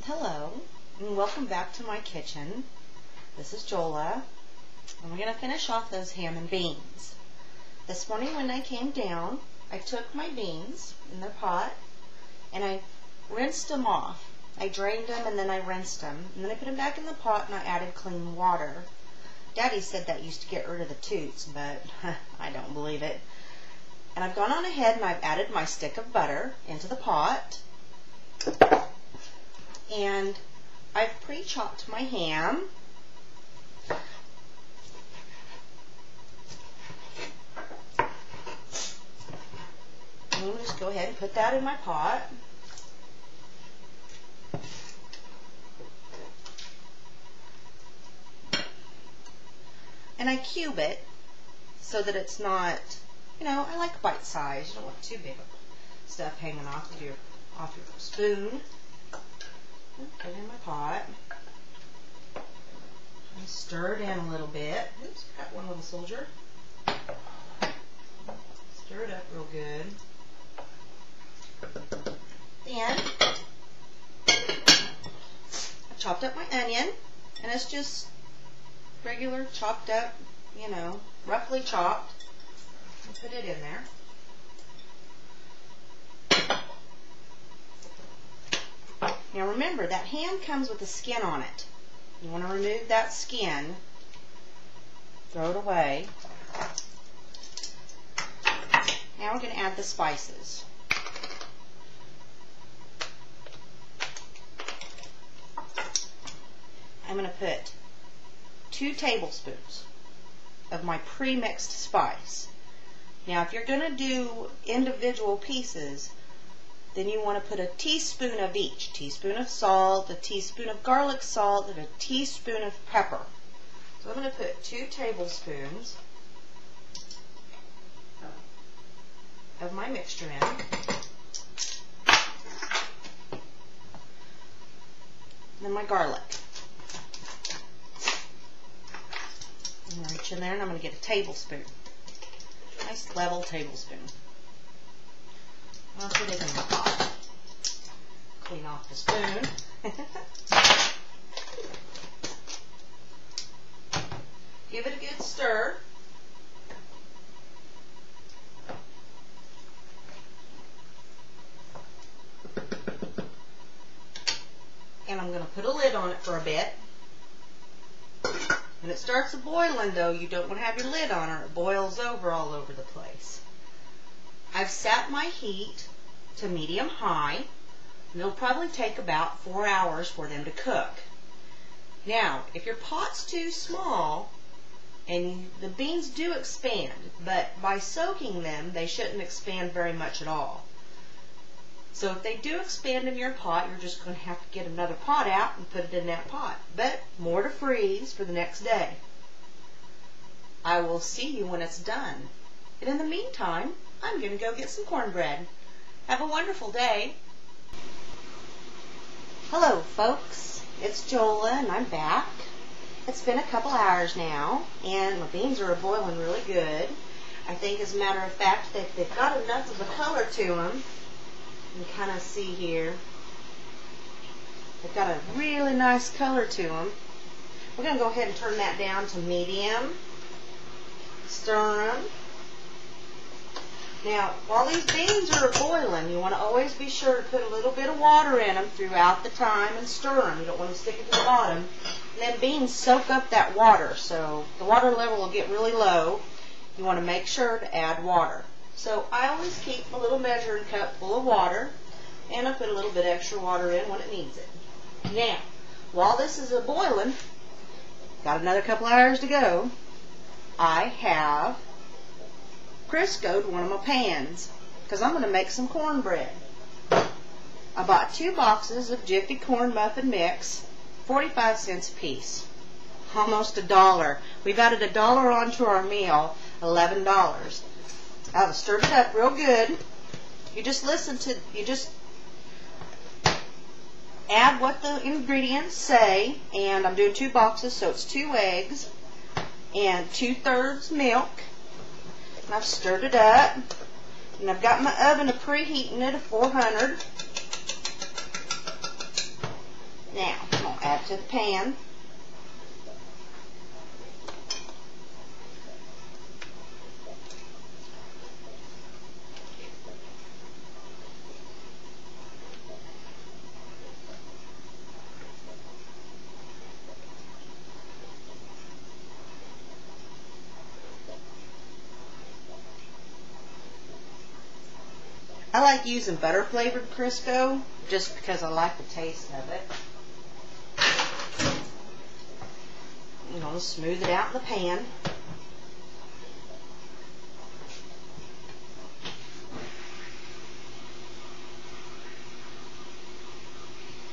Hello, and welcome back to my kitchen. This is Jola, and we're going to finish off those ham and beans. This morning when I came down, I took my beans in their pot, and I rinsed them off. I drained them, and then I rinsed them, and then I put them back in the pot, and I added clean water. Daddy said that used to get rid of the toots, but I don't believe it. And I've gone on ahead, and I've added my stick of butter into the pot. And I've pre-chopped my ham. I'm going to just go ahead and put that in my pot. And I cube it so that it's not, I like bite size. You don't want too big of stuff hanging off your spoon. Put it in my pot. And stir it in a little bit. Oops, got one little soldier. Stir it up real good. Then I chopped up my onion, and it's just regular chopped up, roughly chopped. I'll put it in there. Now remember, that ham comes with a skin on it. You want to remove that skin, throw it away. Now we're going to add the spices. I'm going to put 2 tablespoons of my pre-mixed spice. Now if you're going to do individual pieces, then you want to put a teaspoon of each. Teaspoon of salt, a teaspoon of garlic salt, and a teaspoon of pepper. So I'm going to put 2 tablespoons of my mixture in. And then my garlic. I'm going to reach in there and I'm going to get a tablespoon. Nice level tablespoon. I'll put it in the pot. Clean off the spoon. Give it a good stir. And I'm going to put a lid on it for a bit. When it starts boiling, though, you don't want to have your lid on or it boils over all over the place. I've set my heat to medium-high, and it'll probably take about 4 hours for them to cook. Now, if your pot's too small, and the beans do expand, but by soaking them, they shouldn't expand very much at all. So if they do expand in your pot, you're just going to have to get another pot out and put it in that pot. But more to freeze for the next day. I will see you when it's done. And in the meantime, I'm going to go get some cornbread. Have a wonderful day. Hello, folks. It's Jola, and I'm back. It's been a couple hours now, and my beans are boiling really good. I think, as a matter of fact, that they've got enough of a color to them. You can kind of see here. They've got a really nice color to them. We're going to go ahead and turn that down to medium. Stir them. Now, while these beans are boiling, you want to always be sure to put a little bit of water in them throughout the time and stir them. You don't want to stick it to the bottom. And then beans soak up that water, so the water level will get really low. You want to make sure to add water. So I always keep a little measuring cup full of water, and I put a little bit extra water in when it needs it. Now, while this is boiling, got another couple hours to go, I have Crisco'd one of my pans because I'm going to make some cornbread. I bought 2 boxes of Jiffy Corn Muffin Mix, 45 cents a piece. Almost $1. We've added $1 onto our meal, $11. I've stirred it up real good. You just add what the ingredients say, and I'm doing 2 boxes, so it's 2 eggs and 2/3 milk. And I've stirred it up, and I've got my oven preheating it at 400. Now, I'm going to add to the pan. I like using butter flavored Crisco just because I like the taste of it. I'm going to smooth it out in the pan.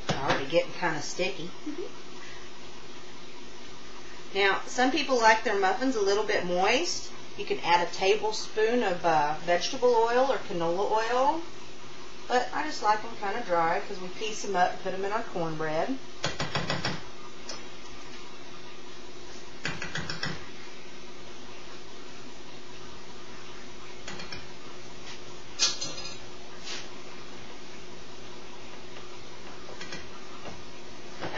It's already getting kind of sticky. Now, some people like their muffins a little bit moist. You can add a tablespoon of vegetable oil or canola oil. But I just like them kind of dry because we piece them up and put them in our cornbread.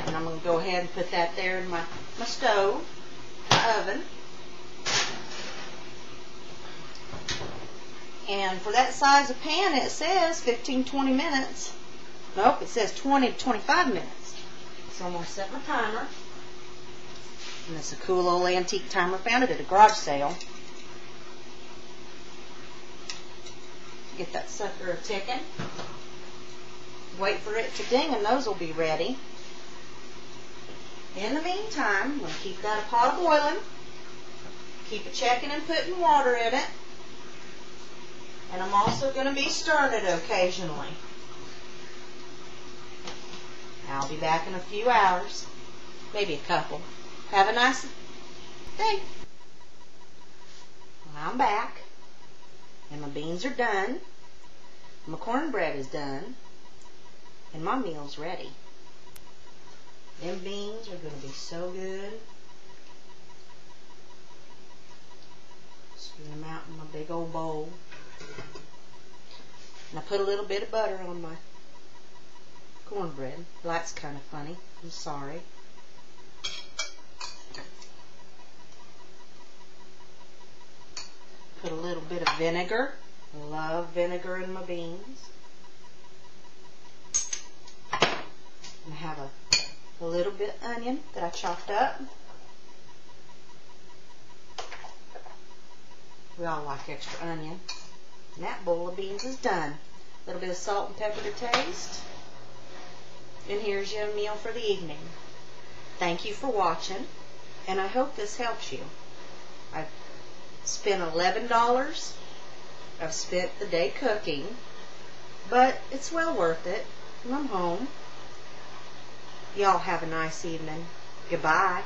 And I'm going to go ahead and put that there in my stove, my oven. And for that size of pan, it says 15-20 minutes. Nope, it says 20 to 25 minutes. So I'm going to set my timer. And it's a cool old antique timer. Found it at a garage sale. Get that sucker a-ticking. Wait for it to ding and those will be ready. In the meantime, I'm going to keep that pot boiling. Keep it checking and putting water in it. And I'm also going to be stirring it occasionally. I'll be back in a few hours. Maybe a couple. Have a nice day. I'm back. And my beans are done. My cornbread is done. And my meal's ready. Them beans are going to be so good. Spoon them out in my big old bowl. And I put a little bit of butter on my cornbread. Well, that's kind of funny. I'm sorry. Put a little bit of vinegar. I love vinegar in my beans. And I have a little bit of onion that I chopped up. We all like extra onion. And that bowl of beans is done. A little bit of salt and pepper to taste. And here's your meal for the evening. Thank you for watching. And I hope this helps you. I've spent $11. I've spent the day cooking. But it's well worth it. And I'm home. Y'all have a nice evening. Goodbye.